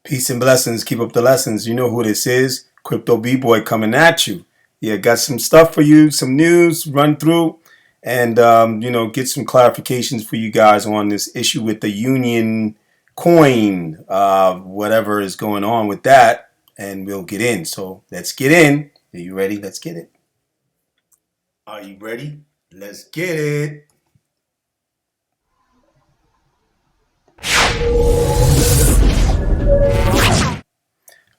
Peace and blessings. Keep up the lessons. You know who this is. Crypto B-Boy coming at you. Yeah, got some stuff for you, some news, run through, and, get some clarifications for you guys on this issue with the Union coin, whatever is going on with that, and we'll get in. So let's get in. Are you ready? Let's get it. Are you ready? Let's get it.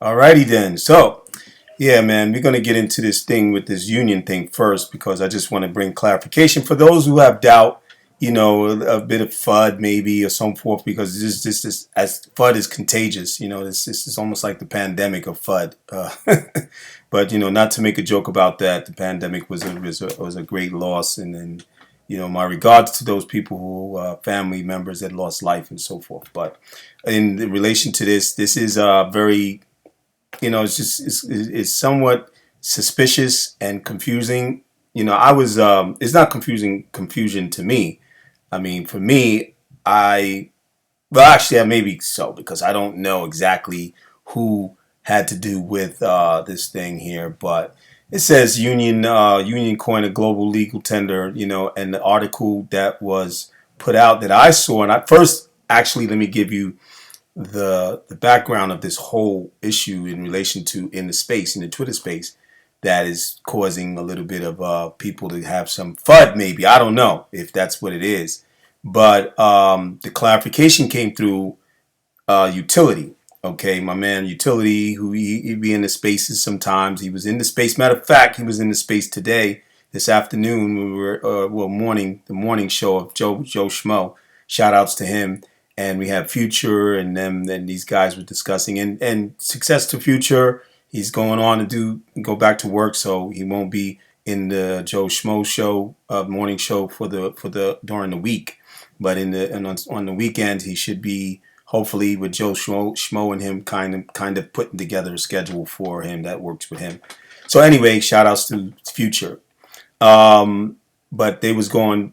Alrighty then. So, yeah, man, we're going to get into this thing with this union thing first because I just want to bring clarification for those who have doubt, a bit of FUD maybe or so forth, because this as FUD is contagious. This is almost like the pandemic of FUD. But, not to make a joke about that, the pandemic was a great loss. And then, my regards to those people who family members that lost life and so forth. But in relation to this is very it's somewhat suspicious and confusing. It's not confusion to me. I mean, for me, maybe so, because I don't know exactly who had to do with this thing here, but it says Unicoin, a global legal tender, and the article that was put out that I saw, and actually, let me give you the background of this whole issue in relation to in the Twitter space, that is causing a little bit of people to have some FUD. Maybe, I don't know if that's what it is, but the clarification came through Utility. Okay, my man Utility, who he be in the spaces sometimes. He was in the space. Matter of fact, he was in the space today, this afternoon. We were the morning show of Joe Schmo. Shout outs to him. And we have Future and them. Then these guys were discussing and success to Future. He's going on to go back to work, so he won't be in the Joe Schmo show, morning show for the during the week. But on the weekend, he should be hopefully with Joe Schmo and him kind of putting together a schedule for him that works with him. So anyway, shout outs to Future. But they was going,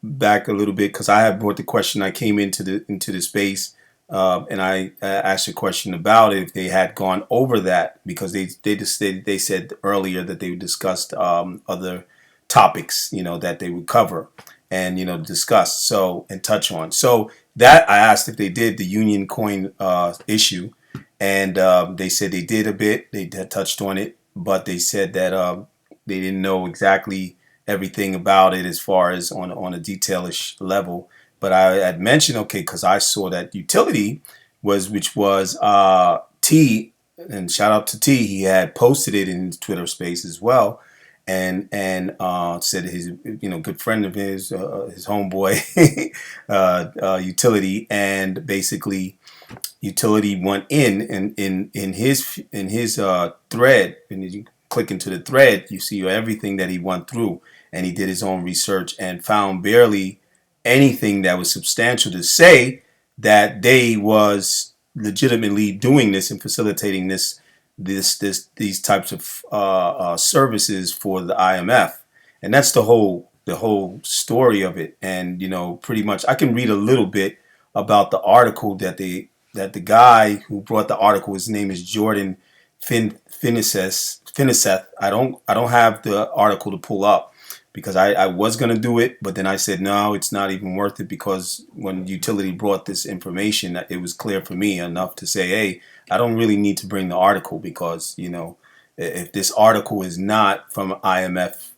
back a little bit because I had brought the question. I came into the space and I asked a question about it, if they had gone over that, because they said earlier that they discussed other topics, that they would cover and discuss and touch on. So that I asked if they did the Union coin issue, and they said they did a bit. They had touched on it, but they said that they didn't know exactly everything about it as far as on a detailish level. But I had mentioned, okay, because I saw that Utility which was T, and shout out to T. He had posted it in his Twitter space as well, and said his good friend of his homeboy Utility, and basically Utility went in his thread, and you click into the thread, you see everything that he went through. And he did his own research and found barely anything that was substantial to say that they was legitimately doing this and facilitating these types of services for the IMF. And that's the whole story of it. And pretty much I can read a little bit about the article that the guy who brought the article, his name is Jordan Finiseth. I don't have the article to pull up, because I was going to do it, but then I said, no, it's not even worth it, because when Utility brought this information, it was clear for me enough to say, hey, I don't really need to bring the article, because, if this article is not from IMF,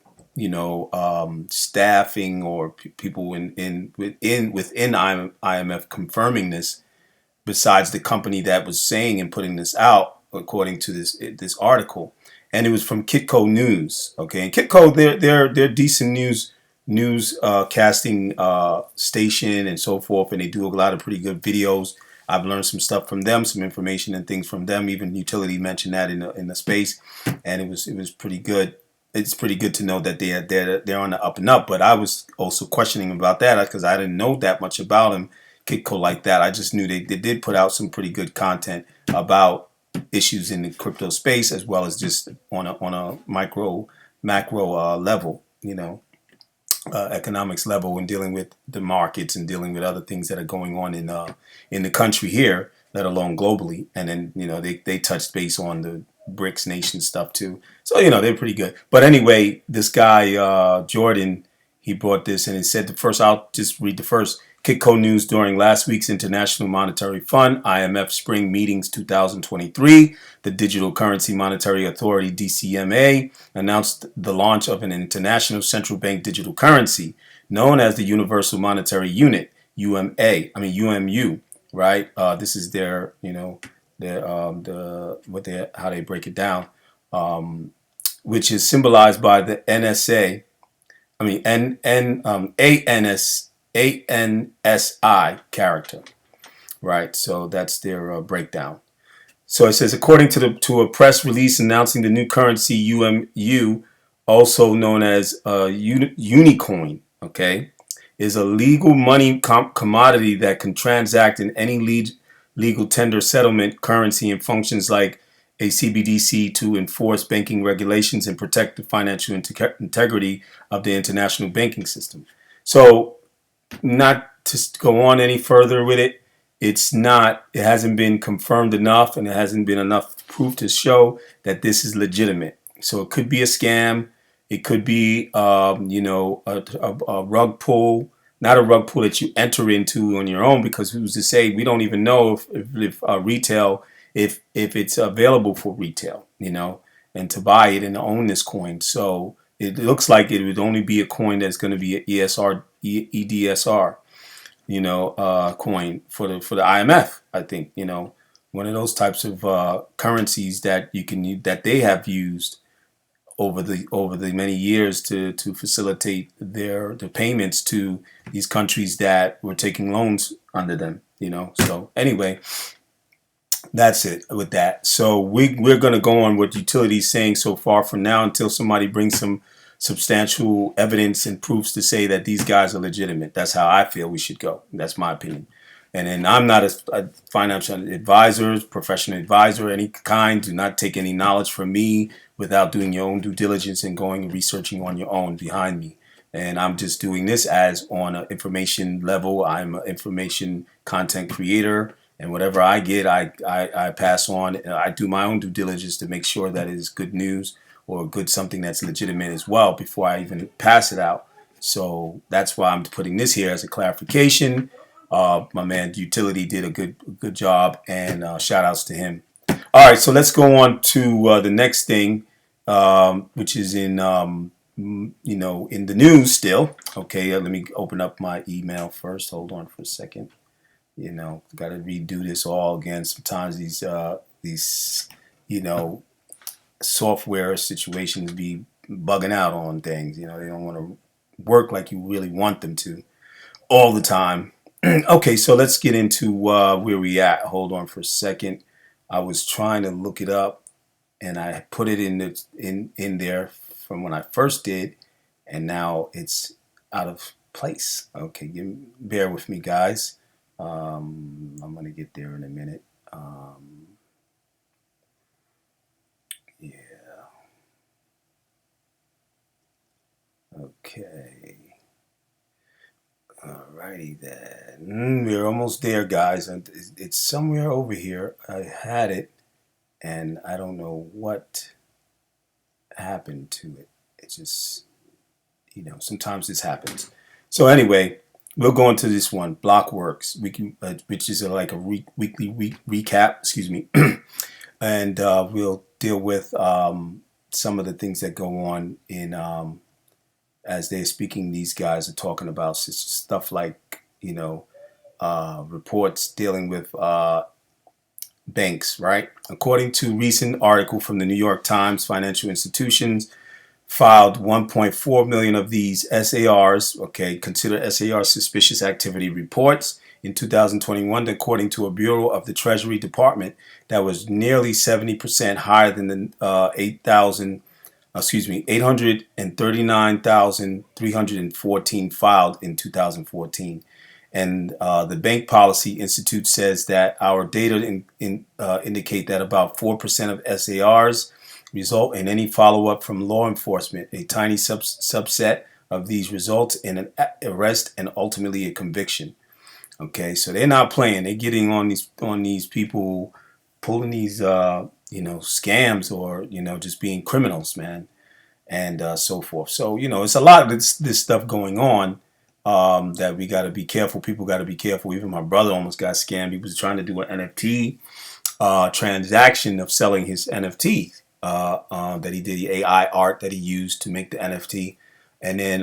staffing or people within IMF confirming this, besides the company that was saying and putting this out, according to this article. And it was from Kitco News, okay. And Kitco, they're decent news casting station and so forth, and they do a lot of pretty good videos. I've learned some stuff from them, some information and things from them. Even Utility mentioned that in the space, and it was pretty good. It's pretty good to know that they're on the up and up. But I was also questioning about that because I didn't know that much about them, Kitco, like that. I just knew they did put out some pretty good content about issues in the crypto space, as well as just on a macro level, economics level, and dealing with the markets and dealing with other things that are going on in the country here. let alone globally. And then, they touched base on the BRICS nation stuff too. So, they're pretty good. But anyway, this guy, Jordan, he brought this and he said I'll just read the first. Kitco news during last week's International Monetary Fund, IMF Spring Meetings 2023, the Digital Currency Monetary Authority, DCMA, announced the launch of an international central bank digital currency known as the Universal Monetary Unit, UMU, right? This is their, how they break it down, which is symbolized by the NSA, ANSI character, right? So that's their breakdown. So it says, according to a press release announcing the new currency UMU, also known as Unicoin, okay, is a legal money commodity that can transact in any legal tender settlement currency and functions like a CBDC to enforce banking regulations and protect the financial integrity of the international banking system. So, not to go on any further with it, it hasn't been confirmed enough, and it hasn't been enough proof to show that this is legitimate. So it could be a scam. It could be, a rug pull, not a rug pull that you enter into on your own, because who's to say? We don't even know if retail, if it's available for retail, and to buy it and to own this coin. So it looks like it would only be a coin that's going to be an EDSR, coin for the IMF. I think, one of those types of currencies that that they have used over the many years to facilitate the payments to these countries that were taking loans under them. So anyway, that's it with that. So we're going to go on what utility is saying so far for now until somebody brings some substantial evidence and proofs to say that these guys are legitimate. That's how I feel we should go. That's my opinion. And then I'm not a financial advisor, professional advisor, any kind. Do not take any knowledge from me without doing your own due diligence and going and researching on your own behind me. And I'm just doing this as on an information level. I'm an information content creator, and whatever I get, I pass on. I do my own due diligence to make sure that it is good news or good something that's legitimate as well before I even pass it out. So that's why I'm putting this here as a clarification. My man Utility did a good job, and shout outs to him. All right, so let's go on to the next thing, which is in in the news still. Okay, let me open up my email first. Hold on for a second. Got to redo this all again. Sometimes these software situations be bugging out on things. They don't want to work like you really want them to all the time. Okay, so let's get into where we at. Hold on for a second. I was trying to look it up, and I put it in there from when I first did, and now it's out of place. Okay, bear with me, guys. I'm gonna get there in a minute. Yeah. Okay. Alrighty then. We're almost there, guys. And it's somewhere over here. I had it, and I don't know what happened to it. It's just, sometimes this happens. So anyway, we'll go into this one, Blockworks, which is like a weekly recap. Excuse me, and we'll deal with some of the things that go on in as they're speaking. These guys are talking about stuff like reports dealing with banks, right? According to recent article from the New York Times, financial institutions filed 1.4 million of these SARs, consider SAR suspicious activity reports in 2021, according to a Bureau of the Treasury Department. That was nearly 70% higher than the 839,314 filed in 2014. And the Bank Policy Institute says that our data indicate that about 4% of SARs result in any follow-up from law enforcement. A tiny subset of these results in an arrest and ultimately a conviction. Okay, so they're not playing. They're getting on these people, pulling these scams, or just being criminals, man, and so forth. So it's a lot of this stuff going on, that we got to be careful. People got to be careful. Even my brother almost got scammed. He was trying to do an NFT transaction of selling his NFTs that he did, the AI art that he used to make the NFT, and then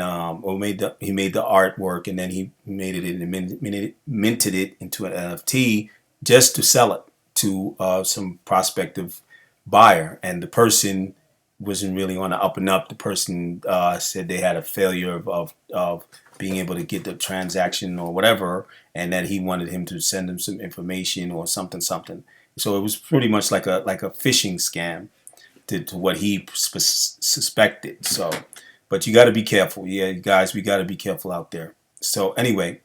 he made the artwork, and then he made it and minted it into an NFT just to sell it to some prospective buyer, and the person wasn't really on the up and up. The person said they had a failure of being able to get the transaction or whatever, and that he wanted him to send him some information or something. So it was pretty much like a phishing scam to what he suspected. So, but you got to be careful. Yeah, guys, we got to be careful out there. So anyway,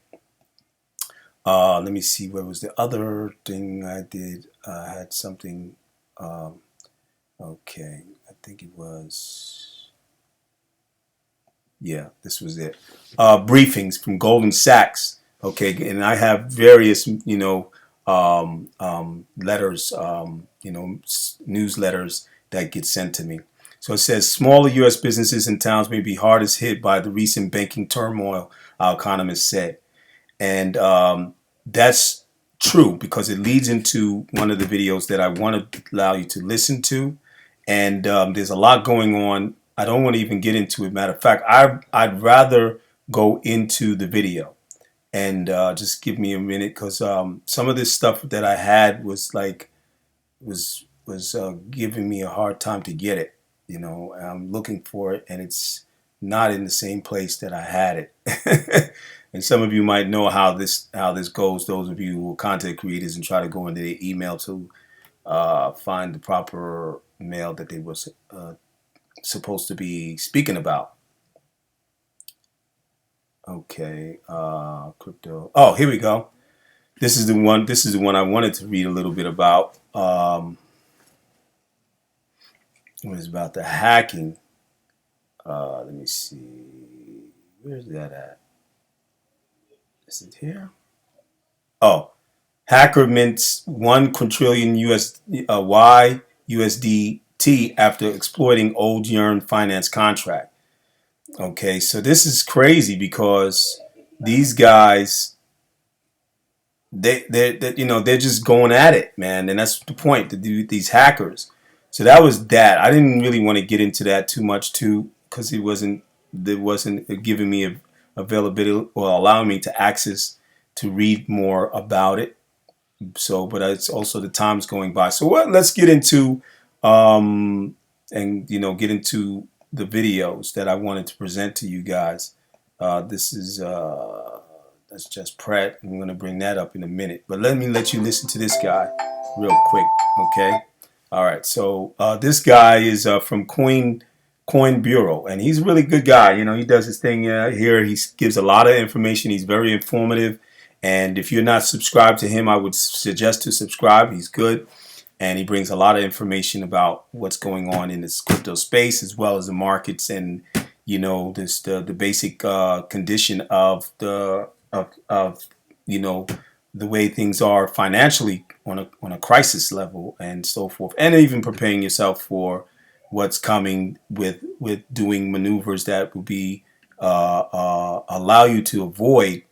let me see. Where was the other thing I did? I had something. Okay, I think it was. Yeah, this was it. Briefings from Goldman Sachs. Okay, and I have various, letters, newsletters that get sent to me. So it says smaller U.S. businesses and towns may be hardest hit by the recent banking turmoil, our economists said. And that's true, because it leads into one of the videos that I want to allow you to listen to. And there's a lot going on. I don't want to even get into it. Matter of fact, I'd rather go into the video, and just give me a minute, because some of this stuff that I had was giving me a hard time to get it. I'm looking for it, and it's not in the same place that I had it. And some of you might know how this goes. Those of you who are content creators and try to go into their email to find the proper mail that they were supposed to be speaking about. Okay, crypto. Oh, here we go. This is the one. This is the one I wanted to read a little bit about. It was about the hacking. Let me see. Where's that at? Is it here? Oh, hacker mints 1 quadrillion USDT after exploiting old Yearn finance contract. Okay, so this is crazy, because these guys, they're just going at it, man, and that's the point. To do these hackers. So that was that. I didn't really want to get into that too much too, because it wasn't giving me availability or allowing me to access to read more about it. So, but it's also the time's going by. So let's get into get into the videos that I wanted to present to you guys. This is that's just Pratt. I'm going to bring that up in a minute. But let you listen to this guy real quick, okay? All right. So this guy is from Coin Bureau, and he's a really good guy. He does his thing here. He gives a lot of information. He's very informative. And if you're not subscribed to him, I would suggest to subscribe. He's good. And he brings a lot of information about what's going on in this crypto space, as well as the markets, and the basic condition of the way things are financially on a crisis level and so forth, and even preparing yourself for what's coming with doing maneuvers that will be allow you to avoid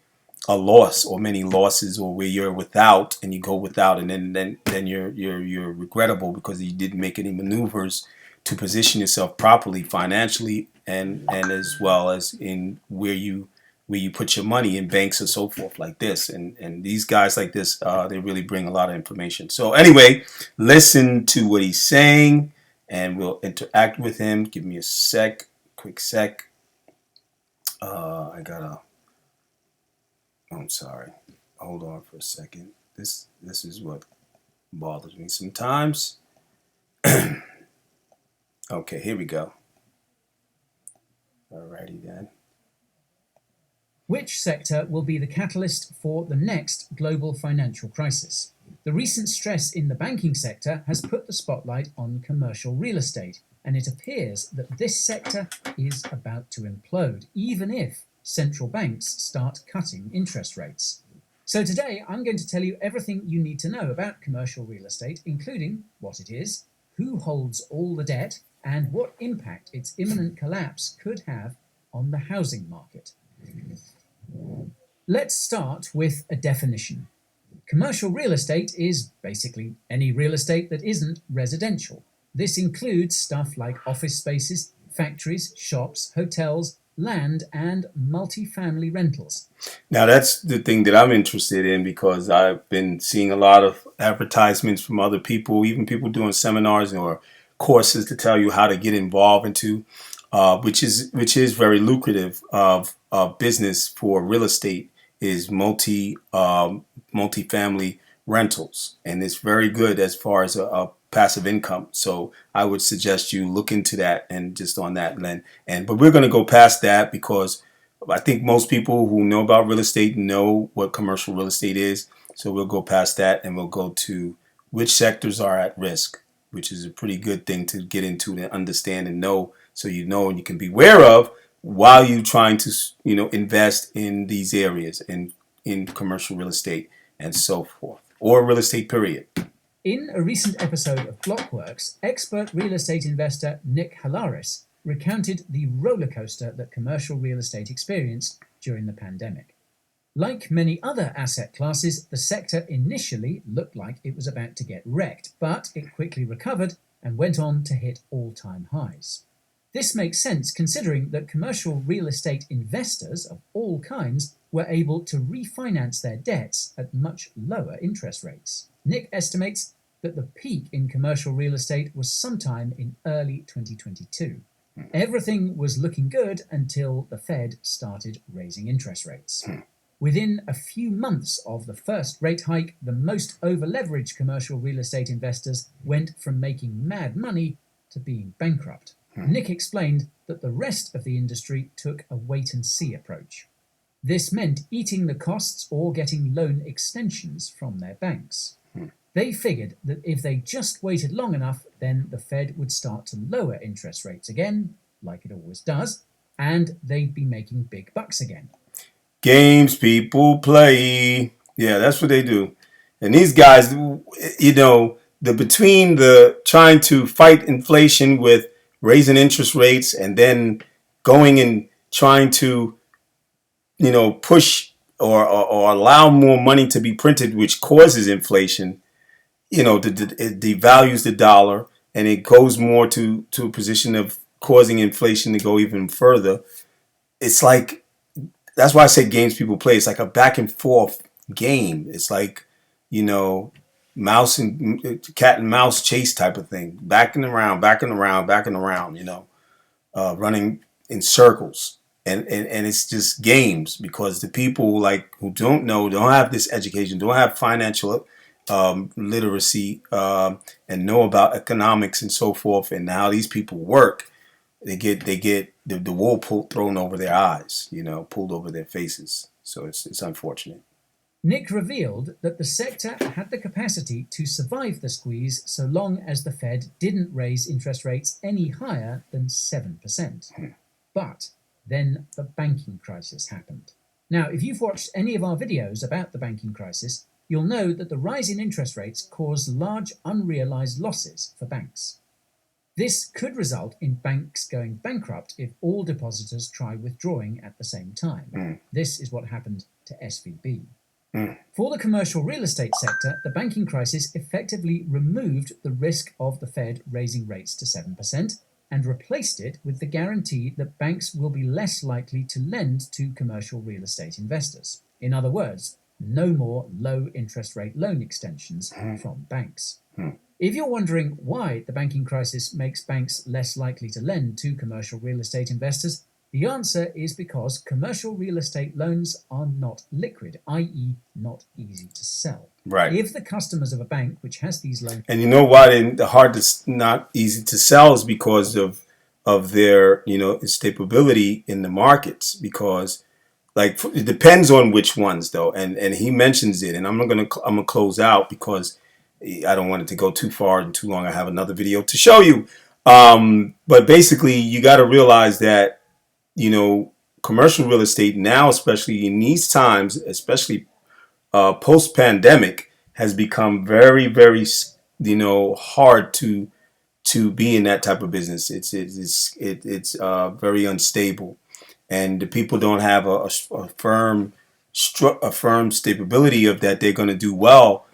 a loss or many losses, or where you're without and you go without, and then you're regrettable because you didn't make any maneuvers to position yourself properly financially, and as well as in where you put your money in banks and so forth, like this. And these guys like this, they really bring a lot of information. So anyway, listen to what he's saying, and we'll interact with him. Give me a quick sec. I'm sorry. Hold on for a second. This is what bothers me sometimes. Okay, here we go. Alrighty then. Which sector will be the catalyst for the next global financial crisis? The recent stress in the banking sector has put the spotlight on commercial real estate, and it appears that this sector is about to implode, even if central banks start cutting interest rates. So today I'm going to tell you everything you need to know about commercial real estate, including what it is, who holds all the debt, and what impact its imminent collapse could have on the housing market. Let's start with a definition. Commercial real estate is basically any real estate that isn't residential. This includes stuff like office spaces, factories, shops, hotels, land, and multi-family rentals. Now that's the thing that I'm interested in because I've been seeing a lot of advertisements from other people, even people doing seminars or courses to tell you how to get involved into, which is very lucrative of business for real estate is multi-family rentals, and it's very good as far as a passive income. So I would suggest you look into that and just on that lens. But we're going to go past that because I think most people who know about real estate know what commercial real estate is. So we'll go past that and we'll go to which sectors are at risk, which is a pretty good thing to get into and understand and know, so you know and you can be aware of while you're trying to invest in these areas in commercial real estate and so forth, or real estate period. In a recent episode of Blockworks, expert real estate investor Nick Halaris recounted the roller coaster that commercial real estate experienced during the pandemic. Like many other asset classes, the sector initially looked like it was about to get wrecked, but it quickly recovered and went on to hit all-time highs. This makes sense considering that commercial real estate investors of all kinds were able to refinance their debts at much lower interest rates. Nick estimates that the peak in commercial real estate was sometime in early 2022. Everything was looking good until the Fed started raising interest rates. Within a few months of the first rate hike, the most over-leveraged commercial real estate investors went from making mad money to being bankrupt. Nick explained that the rest of the industry took a wait-and-see approach. This meant eating the costs or getting loan extensions from their banks. They figured that if they just waited long enough, then the Fed would start to lower interest rates again, like it always does, and they'd be making big bucks again. Games people play. Yeah, that's what they do. And these guys, between the trying to fight inflation with raising interest rates and then going and trying to, push or allow more money to be printed, which causes inflation, it devalues the dollar and it goes more to a position of causing inflation to go even further. It's like, that's why I say games people play. It's like a back and forth game. It's like, mouse and cat and mouse chase type of thing. Backing around, running in circles. And it's just games because the people who don't have this education, don't have financial literacy and know about economics and so forth and how these people work. They get the wool thrown over their eyes, pulled over their faces. So it's unfortunate. Nick revealed that the sector had the capacity to survive the squeeze so long as the Fed didn't raise interest rates any higher than 7%. But then the banking crisis happened. Now, if you've watched any of our videos about the banking crisis, you'll know that the rise in interest rates caused large unrealized losses for banks. This could result in banks going bankrupt if all depositors try withdrawing at the same time. This is what happened to SVB. For the commercial real estate sector, the banking crisis effectively removed the risk of the Fed raising rates to 7% and replaced it with the guarantee that banks will be less likely to lend to commercial real estate investors. In other words, no more low interest rate loan extensions from banks. If you're wondering why the banking crisis makes banks less likely to lend to commercial real estate investors, the answer is because commercial real estate loans are not liquid, i.e. not easy to sell. Right. If the customers of a bank which has these loans... And you know why they're hard to not easy to sell is because of their, stability in the markets, because it depends on which ones though. And he mentions it, and I'm going to close out because I don't want it to go too far and too long. I have another video to show you. But basically you got to realize that, commercial real estate now, especially in these times, especially post pandemic has become very, very, hard to be in that type of business. It's very unstable, and the people don't have a firm stability of that they're going to do well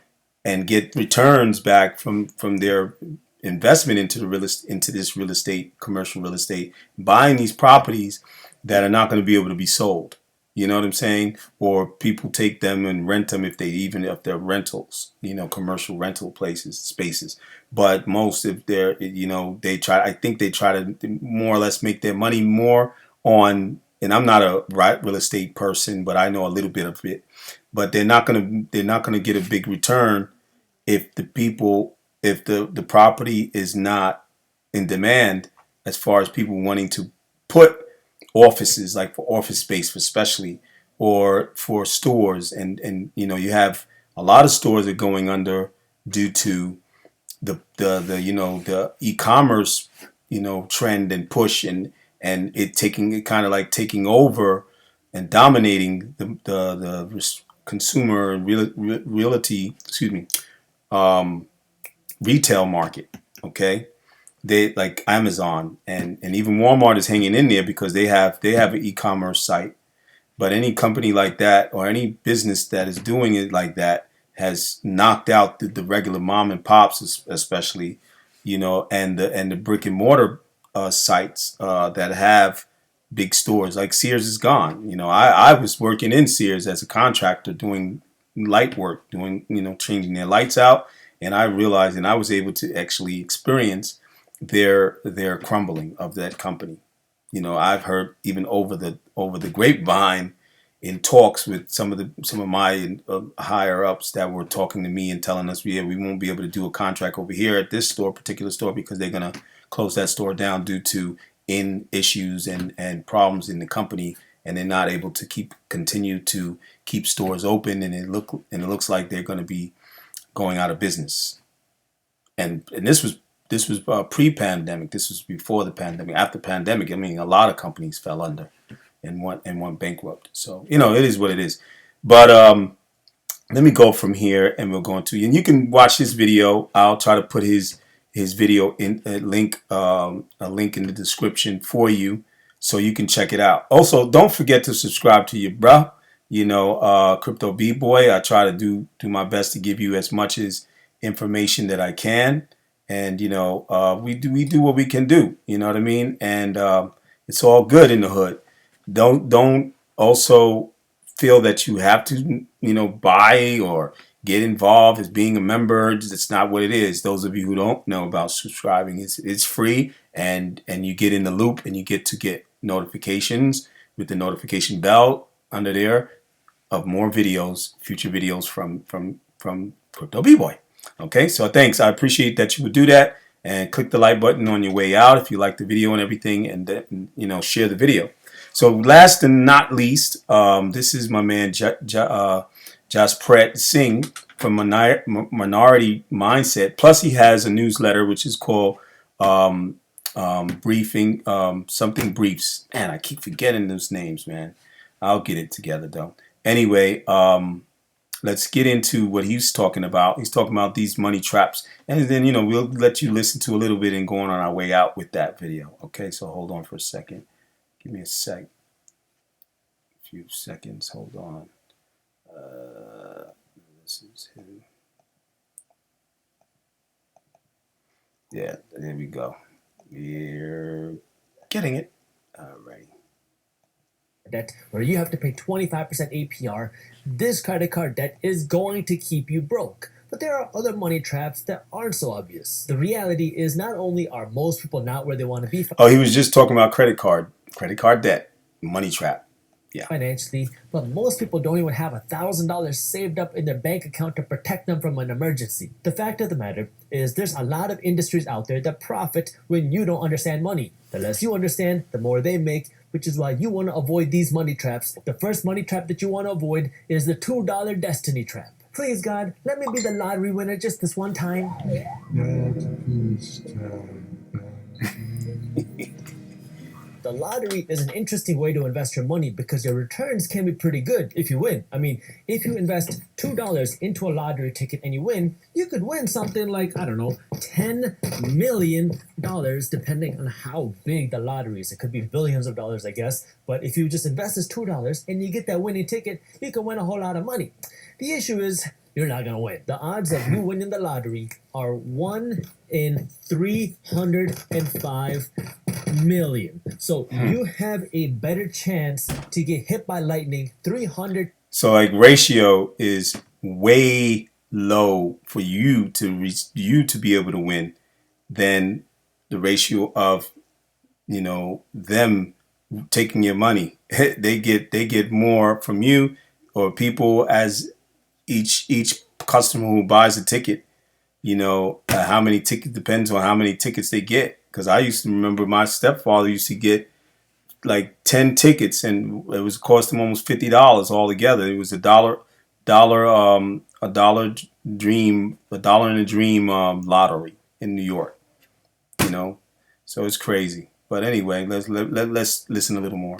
and get returns back from their investment into into this real estate, commercial real estate, buying these properties that are not going to be able to be sold. You know what I'm saying? Or people take them and rent them if they're rentals, commercial rental places, spaces. But most, if they're, I think they try to more or less make their money more on, and I'm not a real estate person, but I know a little bit of it. But they're not gonna get a big return if the property is not in demand, as far as people wanting to put offices, like for office space especially, or for stores, and you have a lot of stores are going under due to the e-commerce trend and push, and it kind of like taking over and dominating the consumer and realty, excuse me, um, retail market. Okay, they like Amazon, and even Walmart is hanging in there because they have an e-commerce site. But any company like that, or any business that is doing it like that, has knocked out the regular mom and pops, especially, and the brick and mortar sites that have big stores. Like Sears is gone. I was working in Sears as a contractor doing light work, doing changing their lights out, and I realized, and I was able to actually experience their crumbling of that company. I've heard even over the grapevine, in talks with some of my higher ups, that were talking to me and telling us, yeah, we won't be able to do a contract over here at this particular store, because they're gonna close that store down due to in issues and problems in the company, and they're not able to continue to keep stores open, and it looks like they're going to be going out of business. And this was pre-pandemic. This was before the pandemic. After pandemic, I mean, a lot of companies fell under and went bankrupt. So it is what it is. But let me go from here, and we'll go into, and you can watch his video. I'll try to put his video in a link in the description for you, so you can check it out. Also, don't forget to subscribe to your bruh, Crypto B Boy. I try to do my best to give you as much as information that I can, and we do what we can do. You know what I mean? And it's all good in the hood. Don't also feel that you have to buy or get involved as being a member. It's not what it is. Those of you who don't know about subscribing, it's free, and you get in the loop, and you get to get notifications with the notification bell under there of more videos, future videos from Crypto B-Boy. Okay, so thanks. I appreciate that you would do that, and click the like button on your way out if you like the video and everything, and then, share the video. So last and not least, this is my man Jaspret Singh from Minority Mindset. Plus, he has a newsletter which is called Briefing, something Briefs. Man, I keep forgetting those names, man. I'll get it together though. Anyway, let's get into what he's talking about. He's talking about these money traps, and then we'll let you listen to a little bit and go on our way out with that video. Okay, so hold on for a second. Give me a few seconds. Hold on. This is who. Yeah, there we go. We're getting it. All right. Debt where you have to pay 25% APR, this credit card debt is going to keep you broke. But there are other money traps that aren't so obvious. The reality is, not only are most people not where they want to be Oh, he was just talking about credit card debt, money trap. Yeah. Financially, but most people don't even have $1,000 saved up in their bank account to protect them from an emergency. The fact of the matter is, there's a lot of industries out there that profit when you don't understand money. The less you understand, the more they make, which is why you want to avoid these money traps. The first money trap that you want to avoid is the $2 destiny trap. Please, God, let me be the lottery winner just this one time. the lottery is an interesting way to invest your money because your returns can be pretty good if you win. I mean, if you invest $2 into a lottery ticket and you win, you could win something like, I don't know, $10 million, depending on how big the lottery is. It could be billions of dollars, I guess. But if you just invest this $2 and you get that winning ticket, you can win a whole lot of money. The issue is, you're not going to win. The odds of you winning the lottery are 1 in 305 million. So you have a better chance to get hit by lightning 300. So like ratio is way low for you to be able to win than the ratio of them taking your money. they get more from you or people as each customer who buys a ticket, how many tickets depends on how many tickets they get. Because I used to remember my stepfather used to get like 10 tickets, and it was cost him almost $50 altogether. It was a dollar in a dream lottery in New York. So it's crazy. But anyway, let's listen a little more.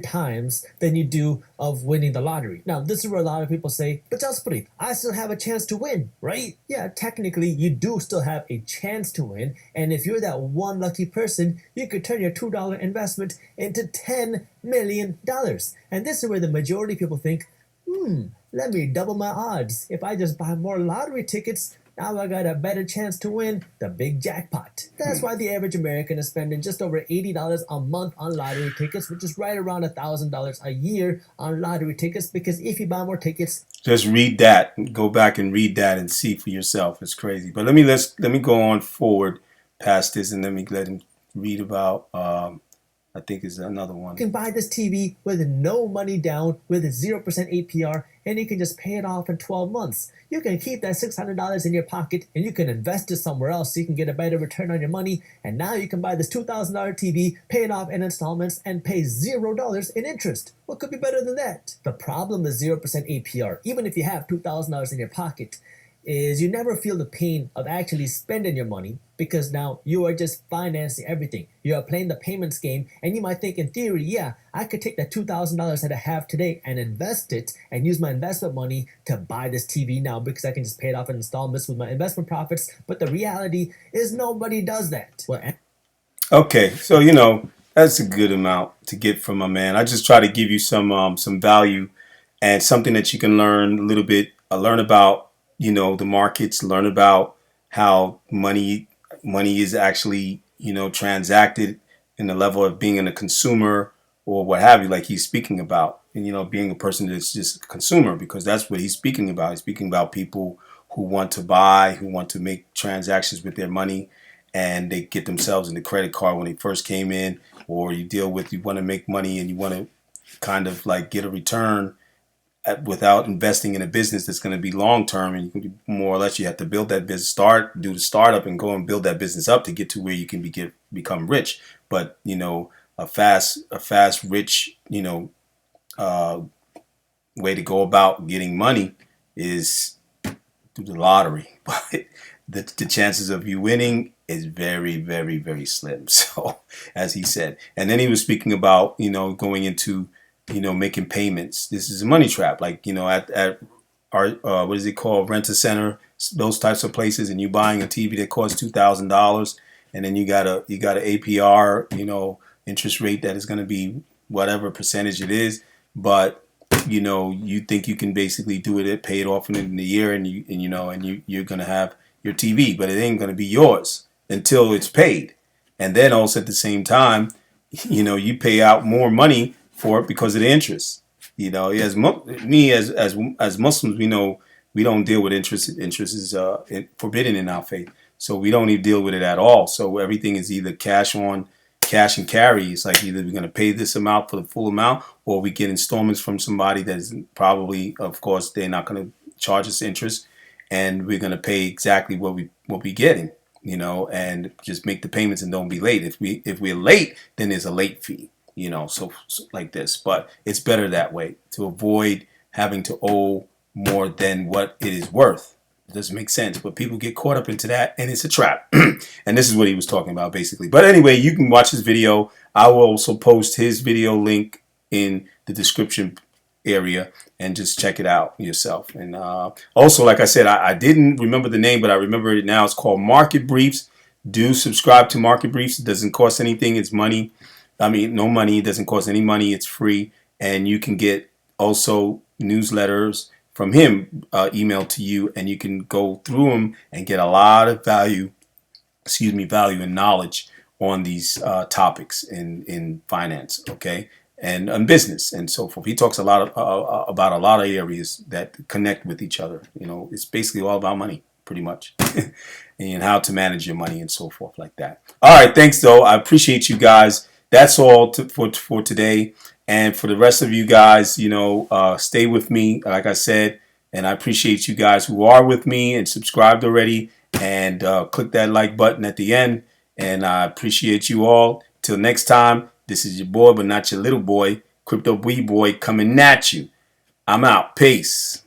Times than you do of winning the lottery. Now, this is where a lot of people say, but Jaspreet, I still have a chance to win, right? Yeah, technically, you do still have a chance to win. And if you're that one lucky person, you could turn your $2 investment into $10 million. And this is where the majority of people think, let me double my odds. If I just buy more lottery tickets, now I got a better chance to win the big jackpot. That's why the average American is spending just over $80 a month on lottery tickets, which is right around $1,000 a year on lottery tickets, because if you buy more tickets... Just read that. Go back and read that and see for yourself. It's crazy. But let me go on forward past this and let him read about... I think it's another one. You can buy this TV with no money down, with a 0% APR, and you can just pay it off in 12 months. You can keep that $600 in your pocket, and you can invest it somewhere else so you can get a better return on your money. And now you can buy this $2,000 TV, pay it off in installments, and pay $0 in interest. What could be better than that? The problem with 0% APR, even if you have $2,000 in your pocket, is you never feel the pain of actually spending your money, because now you are just financing everything. You are playing the payments game, and you might think in theory, yeah, I could take that $2,000 that I have today and invest it and use my investment money to buy this TV now because I can just pay it off in installments with my investment profits. But the reality is nobody does that. Okay, so that's a good amount to get from a man. I just try to give you some value and something that you can learn a little bit, learn about the markets, learn about how money is actually, transacted in the level of being a consumer or what have you, like he's speaking about, and, being a person that's just a consumer, because that's what he's speaking about. He's speaking about people who want to buy, who want to make transactions with their money, and they get themselves in the credit card when they first came in, or you want to make money and you want to kind of like get a return without investing in a business that's going to be long term, and you can more or less you have to build that business, do the startup, and go and build that business up to get to where you can become rich. But a fast rich way to go about getting money is through the lottery, but the chances of you winning is very, very, very slim. So as he said, and then he was speaking about going into making payments. This is a money trap, like at our what is it called, Rent-A-Center, those types of places, and you buying a TV that costs $2,000, and then you got a APR, interest rate that is going to be whatever percentage it is, but you think you can basically do it, pay it off in the year, and you're going to have your TV, but it ain't going to be yours until it's paid, and then also at the same time, you pay out more money for it because of the interest. As Muslims, we know we don't deal with interest. Interest is forbidden in our faith, so we don't even deal with it at all. So everything is either cash and carry. It's like either we're going to pay this amount for the full amount, or we get installments from somebody that is probably, of course, they're not going to charge us interest, and we're going to pay exactly what we getting. And just make the payments and don't be late. If we're late, then there's a late fee. So like this, but it's better that way to avoid having to owe more than what it is worth. It doesn't make sense, but people get caught up into that, and it's a trap. And this is what he was talking about, basically. But anyway, you can watch his video. I will also post his video link in the description area, and just check it out yourself. And also, like I said, I didn't remember the name, but I remember it now. It's called Market Briefs. Do subscribe to Market Briefs. It doesn't cost anything. It's money. I mean, no money. It doesn't cost any money. It's free. And you can get also newsletters from him emailed to you, and you can go through them and get a lot of value and knowledge on these topics in finance, okay, and business and so forth. He talks a lot about a lot of areas that connect with each other. It's basically all about money, pretty much, and how to manage your money and so forth like that. All right, thanks though. I appreciate you guys. That's all for today. And for the rest of you guys, stay with me, like I said. And I appreciate you guys who are with me and subscribed already. And click that like button at the end. And I appreciate you all. Till next time, this is your boy, but not your little boy, Crypto Wee Boy, coming at you. I'm out. Peace.